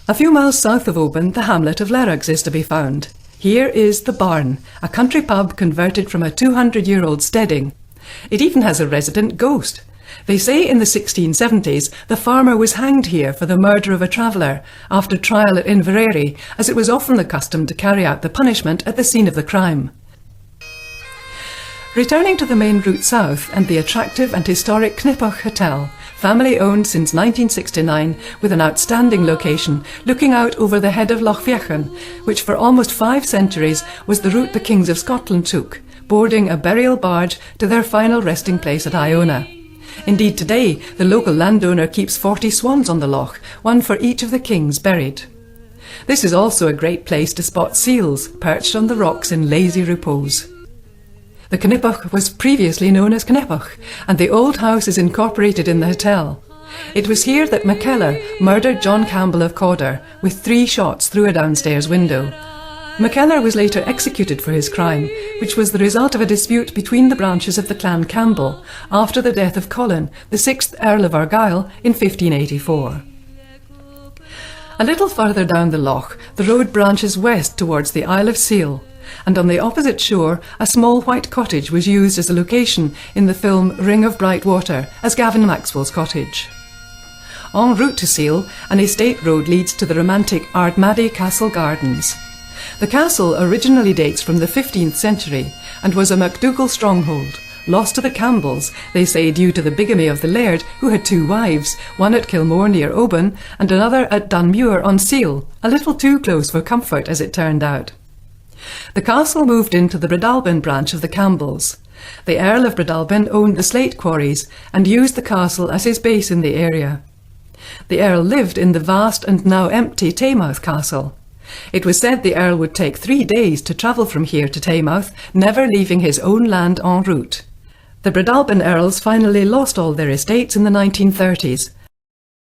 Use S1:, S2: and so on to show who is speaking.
S1: A few miles south of Oban, the hamlet of Lerrux is to be found. Here is the Barn, a country pub converted from a 200-year-old steading. It even has a resident ghost. They say in the 1670s the farmer was hanged here for the murder of a traveller after trial at Inverary, as it was often the custom to carry out the punishment at the scene of the crime. Returning to the main route south and the attractive and historic Knippach Hotel, family owned since 1969, with an outstanding location looking out over the head of Loch Feochan, which for almost 5 centuries was the route the kings of Scotland took, boarding a burial barge to their final resting place at Iona. Indeed, today the local landowner keeps 40 swans on the loch, one for each of the kings buried. This is also a great place to spot seals perched on the rocks in lazy repose. The Knippach was previously known as Knippach, and the old house is incorporated in the hotel. It was here that MacKellar murdered John Campbell of Cawdor with 3 shots through a downstairs window. MacKellar was later executed for his crime, which was the result of a dispute between the branches of the clan Campbell after the death of Colin, the 6th Earl of Argyll, in 1584. A little further down the loch, the road branches west towards the Isle of Seal, and on the opposite shore a small white cottage was used as a location in the film Ring of Bright Water as Gavin Maxwell's cottage. En route to Seal, an estate road leads to the romantic Ardmaddy Castle Gardens. The castle originally dates from the 15th century and was a MacDougall stronghold, lost to the Campbells, they say due to the bigamy of the laird, who had 2 wives, one at Kilmore near Oban and another at Dunmuir on Seal, a little too close for comfort as it turned out. The castle moved into the Breadalbin branch of the Campbells. The Earl of Breadalbin owned the slate quarries and used the castle as his base in the area. The Earl lived in the vast and now empty Taymouth Castle. It was said the Earl would take 3 days to travel from here to Taymouth, never leaving his own land en route. The Breadalbin Earls finally lost all their estates in the 1930s,